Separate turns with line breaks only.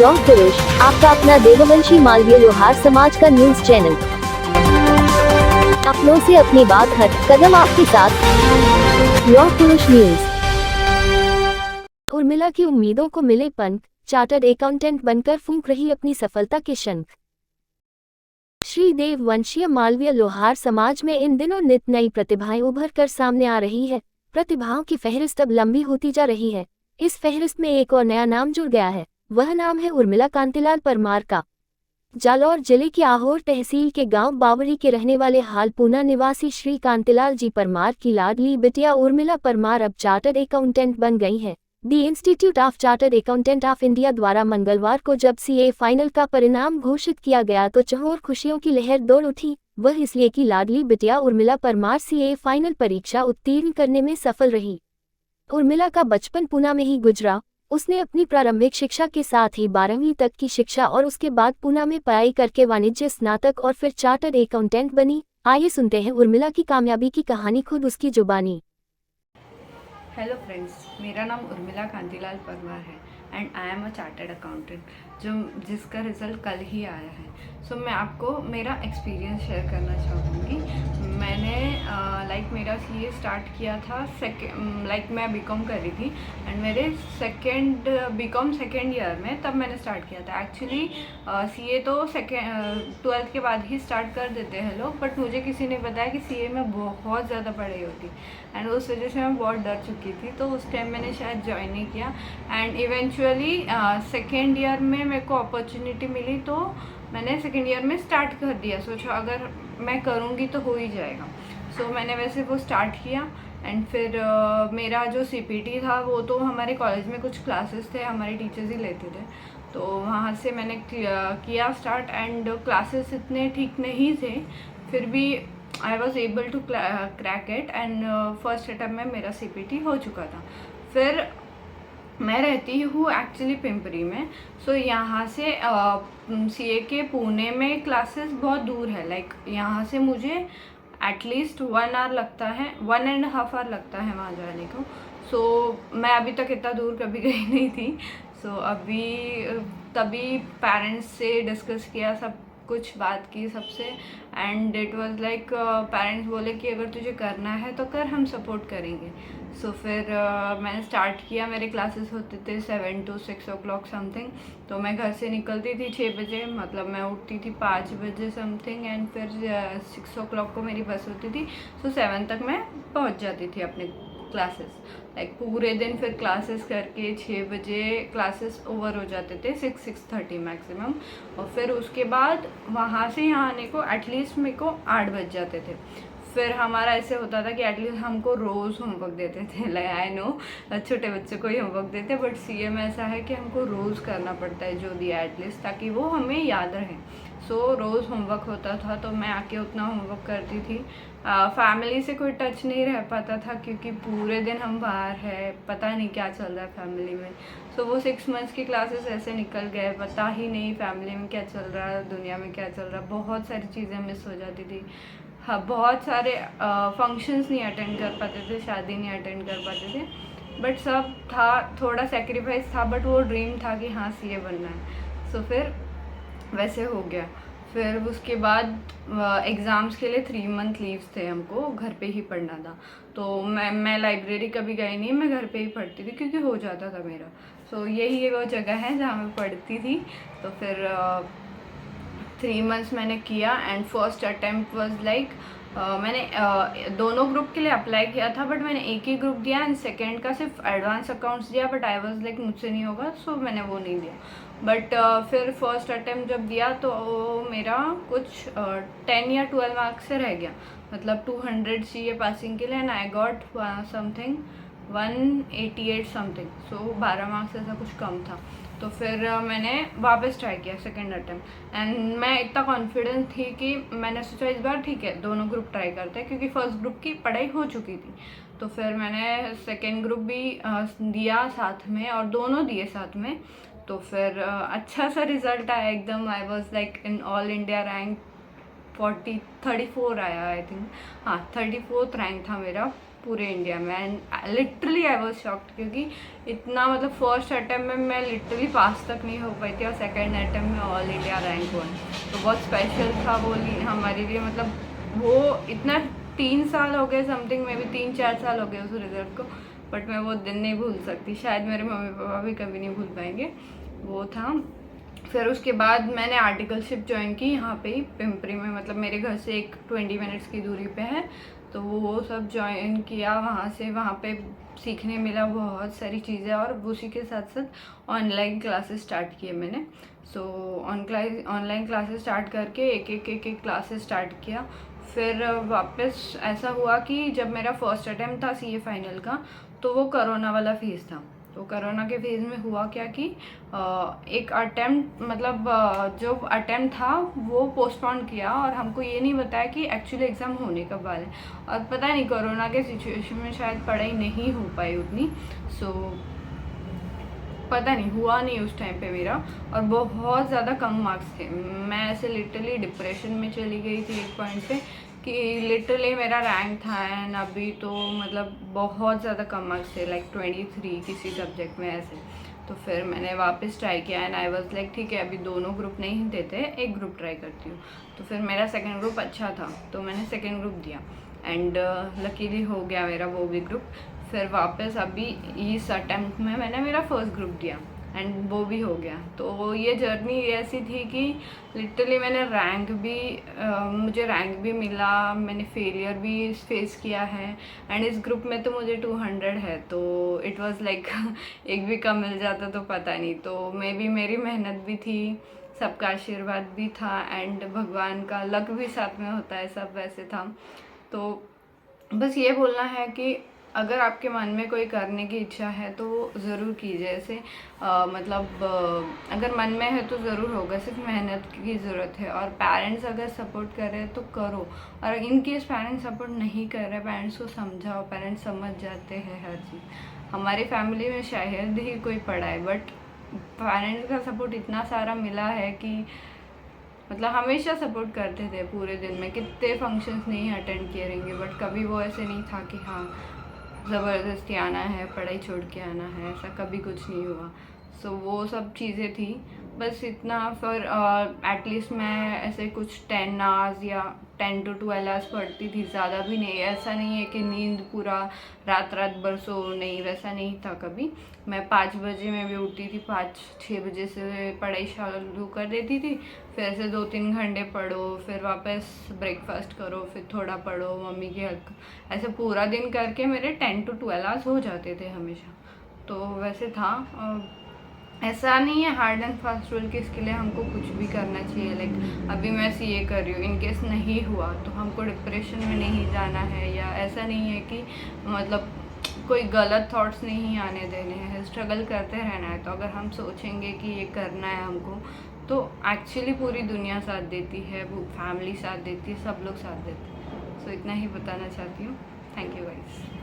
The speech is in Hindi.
लौह पुरुष, आपका अपना देववंशी मालवीय लोहार समाज का न्यूज चैनल। अपनों से अपनी बात हर कदम आपके साथ। लौह पुरुष न्यूज। उर्मिला की उम्मीदों को मिले पंख, चार्टर्ड अकाउंटेंट बनकर फूंक रही अपनी सफलता के शंख। श्री देववंशीय मालवीय लोहार समाज में इन दिनों नित नई प्रतिभाएं उभर कर सामने आ रही है। प्रतिभाओं की फहरिस्त अब लंबी होती जा रही है। इस फहरिस्त में एक और नया नाम जुड़ गया है, वह नाम है उर्मिला कांतिलाल परमार का। जालौर जिले की आहोर तहसील के गांव बावड़ी के रहने वाले हाल पूना निवासी श्री कांतिलाल जी परमार की लाडली बिटिया उर्मिला परमार अब चार्टर्ड अकाउंटेंट बन गई हैं। The institute of chartered accountant of India द्वारा मंगलवार को जब सीए फाइनल का परिणाम घोषित किया गया तो चहुओर खुशियों की लहर दौड़ उठी। वह इसलिए कि लाडली बिटिया उर्मिला परमार सीए फाइनल परीक्षा उत्तीर्ण करने में सफल रही। उर्मिला का बचपन पूना में ही गुजरा। उसने अपनी प्रारंभिक शिक्षा के साथ ही 12वीं तक की शिक्षा और उसके बाद पूना में पढ़ाई करके वाणिज्य स्नातक और फिर चार्टर्ड अकाउंटेंट बनी। आइए सुनते हैं उर्मिला की कामयाबी की कहानी खुद उसकी जुबानी।
हेलो फ्रेंड्स, मेरा नाम उर्मिला कांतिलाल परमार है and I am a chartered accountant जिसका रिज़ल्ट कल ही आया है। सो मैं आपको मेरा एक्सपीरियंस शेयर करना चाहूँगी। मैंने मेरा सीए स्टार्ट किया था मैं बीकॉम कर रही थी एंड मेरे बीकॉम सेकेंड ईयर में तब मैंने स्टार्ट किया था। एक्चुअली सीए तो 12th के बाद ही स्टार्ट कर देते हैं लोग, बट मुझे किसी ने बताया कि सीए में बहुत ज़्यादा पढ़ाई होती एंड उस वजह से मैं बहुत डर चुकी थी, तो उस टाइम मैंने शायद ज्वाइन नहीं किया। एंड इवेंचुअली सेकेंड ईयर में मेरे को अपॉर्चुनिटी मिली तो मैंने सेकेंड ईयर में स्टार्ट कर दिया। सोचा अगर मैं करूँगी तो हो ही जाएगा। सो मैंने वैसे वो स्टार्ट किया एंड फिर मेरा जो सीपीटी था वो तो हमारे कॉलेज में कुछ क्लासेस थे, हमारे टीचर्स ही लेते थे, तो वहाँ से मैंने किया स्टार्ट। एंड क्लासेस इतने ठीक नहीं थे, फिर भी I was able to crack it and first attempt में मेरा सीपीटी हो चुका था। फिर मैं रहती हूँ एक्चुअली पिंपरी में। सो यहाँ से सीए के पुणे में क्लासेस बहुत दूर है। यहाँ से मुझे एटलीस्ट 1 आवर लगता है, 1.5 आवर लगता है वहाँ जाने को। सो मैं अभी तक इतना दूर कभी गई नहीं थी। सो तभी पेरेंट्स से डिस्कस किया, सब कुछ बात की सबसे, and it was like parents बोले कि अगर तुझे करना है तो कर, हम सपोर्ट करेंगे। सो फिर मैंने स्टार्ट किया। मेरे क्लासेस होते थे 7 to 6 o'clock समथिंग, तो मैं घर से निकलती थी 6 बजे, मतलब मैं उठती थी 5 बजे समथिंग एंड फिर 6 o'clock को मेरी बस होती थी। सो 7 तक मैं पहुंच जाती थी अपने क्लासेस। पूरे दिन फिर क्लासेस करके 6 बजे क्लासेस ओवर हो जाते थे, 6-6:30 मैक्सिमम। और फिर उसके बाद वहाँ से यहाँ आने को एटलीस्ट मेरे को 8 बज जाते थे। फिर हमारा ऐसे होता था कि एटलीस्ट हमको रोज़ होमवर्क देते थे। आई नो छोटे बच्चों को ही होमवर्क देते, बट सीए में ऐसा है कि हमको रोज़ करना पड़ता है जो दिया एटलीस्ट, ताकि वो हमें याद रहे। सो रोज़ होमवर्क होता था, तो मैं आके उतना होमवर्क करती थी। फैमिली से कोई टच नहीं रह पाता था क्योंकि पूरे दिन हम बाहर है, पता नहीं क्या चल रहा है फैमिली में। सो वो 6 मंथ्स की क्लासेस ऐसे निकल गए, पता ही नहीं फैमिली में क्या चल रहा है, दुनिया में क्या चल रहा है। बहुत सारी चीज़ें मिस हो जाती थी। हाँ, बहुत सारे फंक्शंस नहीं अटेंड कर पाते थे, शादी नहीं अटेंड कर पाते थे, बट सब था, थोड़ा सेक्रीफाइस था, बट वो ड्रीम था कि हाँ सीए बनना है। सो फिर वैसे हो गया। फिर उसके बाद एग्ज़ाम्स के लिए 3 मंथ लीव्स थे, हमको घर पे ही पढ़ना था। तो मैं लाइब्रेरी कभी गई नहीं, मैं घर पे ही पढ़ती थी क्योंकि हो जाता था मेरा। सो यही वो जगह है जहाँ मैं पढ़ती थी। तो फिर 3 मंथ्स मैंने किया एंड फर्स्ट अटेम्प्ट वाज मैंने दोनों ग्रुप के लिए अप्लाई किया था, बट मैंने एक ही ग्रुप दिया एंड सेकेंड का सिर्फ एडवांस अकाउंट्स दिया, बट आई वाज मुझसे नहीं होगा, सो मैंने वो नहीं दिया। बट फिर फर्स्ट अटेम्प्ट जब दिया तो मेरा कुछ 10 या 12 मार्क्स से रह गया, मतलब 200 चाहिए पासिंग के लिए and I got something 188 something. So 12 marks ऐसा कुछ कम था। तो फिर मैंने वापस ट्राई किया सेकेंड अटेम्प्ट एंड मैं इतना कॉन्फिडेंट थी कि मैंने सोचा इस बार ठीक है, दोनों ग्रुप ट्राई करते हैं, क्योंकि फर्स्ट ग्रुप की पढ़ाई हो चुकी थी। तो फिर मैंने सेकेंड ग्रुप भी दिया साथ में और दोनों दिए साथ में। तो फिर अच्छा सा रिज़ल्ट आया एकदम। I was in all India rank 34 आया, आई थिंक। हाँ, 34th रैंक था मेरा। पूरे इंडिया में। And literally I was shocked, क्योंकि इतना मतलब फर्स्ट अटैम्प्ट में मैं लिटरली पास तक नहीं हो पाई थी, और सेकेंड अटैम्प्ट में ऑल इंडिया रैंक 1। तो बहुत स्पेशल था वो हमारे लिए। मतलब वो इतना 3 साल हो गए समथिंग, में भी 3-4 साल हो गए उस रिजल्ट को, बट मैं वो दिन नहीं भूल सकती। शायद मेरे मम्मी पापा भी कभी नहीं भूल पाएंगे। वो था। फिर उसके बाद मैंने आर्टिकलशिप ज्वाइन की यहाँ पे ही पिंपरी में, मतलब मेरे घर से एक 20 मिनट्स की दूरी पे है। तो वो सब ज्वाइन किया वहाँ से। वहाँ पे सीखने मिला बहुत सारी चीज़ें, और उसी के साथ साथ ऑनलाइन क्लासेस स्टार्ट किए मैंने। सो ऑनलाइन क्लासेस स्टार्ट करके एक क्लासेस स्टार्ट किया। फिर वापस ऐसा हुआ कि जब मेरा फर्स्ट अटैम्प्ट था सीए फाइनल का, तो वो कोरोना वाला फेज़ था। तो कोरोना के फेज़ में हुआ क्या कि एक अटैम्प्ट, मतलब जो अटैम्प्ट था वो पोस्टपोन किया, और हमको ये नहीं बताया कि एक्चुअली एग्ज़ाम होने कब वाले। और पता नहीं कोरोना के सिचुएशन में शायद पढ़ाई नहीं हो पाई उतनी। सो पता नहीं हुआ नहीं उस टाइम पे मेरा, और बहुत ज़्यादा कम मार्क्स थे। मैं ऐसे लिटरली डिप्रेशन में चली गई थी एक पॉइंट पे, कि लिटरली मेरा रैंक था। एंड अभी तो मतलब बहुत ज़्यादा कम मार्क्स थे, लाइक 23 किसी सब्जेक्ट में ऐसे। तो फिर मैंने वापस ट्राई किया, एंड आई वाज लाइक ठीक है, अभी दोनों ग्रुप नहीं देते, एक ग्रुप ट्राई करती हूँ। तो फिर मेरा सेकेंड ग्रुप अच्छा था, तो मैंने सेकेंड ग्रुप दिया, एंड लकीली हो गया मेरा वो भी ग्रुप। फिर वापस अभी इस अटैम्प्ट में मैंने मेरा फर्स्ट ग्रुप दिया, एंड वो भी हो गया। तो ये जर्नी ऐसी थी कि लिटरली मैंने मुझे रैंक भी मिला, मैंने फेलियर भी फेस किया है। एंड इस ग्रुप में तो मुझे 200 है, तो इट वाज लाइक एक भी कम मिल जाता तो पता नहीं। तो मेरी मेहनत भी थी, सबका आशीर्वाद भी था, एंड भगवान का लक भी साथ में होता है, सब वैसे था। तो बस ये बोलना है कि अगर आपके मन में कोई करने की इच्छा है तो वो ज़रूर कीजिए। ऐसे अगर मन में है तो ज़रूर होगा, सिर्फ मेहनत की ज़रूरत है। और पेरेंट्स अगर सपोर्ट कर रहे हैं तो करो, और इन केस पेरेंट्स सपोर्ट नहीं कर रहे, पेरेंट्स को समझाओ, पेरेंट्स समझ जाते हैं हर चीज़। हमारी फैमिली में शायद ही कोई पढ़ा है, बट पेरेंट्स का सपोर्ट इतना सारा मिला है कि मतलब हमेशा सपोर्ट करते थे पूरे दिन में। कितने फंक्शंस नहीं अटेंड किए रहेंगे, बट कभी वो ऐसे नहीं था कि हाँ ज़बरदस्ती आना है, पढ़ाई छोड़ के आना है, ऐसा कभी कुछ नहीं हुआ। सो वो सब चीज़ें थी, बस इतना। फिर एटलीस्ट मैं ऐसे कुछ 10 आवर्स या 10 to 12 आवर्स पढ़ती थी, ज़्यादा भी नहीं। ऐसा नहीं है कि नींद पूरा रात भर सो, नहीं, वैसा नहीं था कभी। मैं 5 बजे में भी उठती थी, 5-6 बजे से पढ़ाई चालू कर देती थी। फिर ऐसे 2-3 घंटे पढ़ो, फिर वापस ब्रेकफास्ट करो, फिर थोड़ा पढ़ो, मम्मी की हेल्प, ऐसे पूरा दिन करके मेरे 10 to 12 आवर्स हो जाते थे हमेशा। तो वैसे था। ऐसा नहीं है हार्ड एंड फास्ट रूल कि इसके लिए हमको कुछ भी करना चाहिए। लाइक अभी मैं सीए कर रही हूँ, इनकेस नहीं हुआ तो हमको डिप्रेशन में नहीं जाना है, या ऐसा नहीं है कि मतलब कोई गलत थॉट्स नहीं आने देने हैं, स्ट्रगल करते रहना है। तो अगर हम सोचेंगे कि ये करना है हमको, तो एक्चुअली पूरी दुनिया साथ देती है, वो फैमिली साथ देती है, सब लोग साथ देते हैं। सो इतना ही बताना चाहती हूँ। Thank you guys.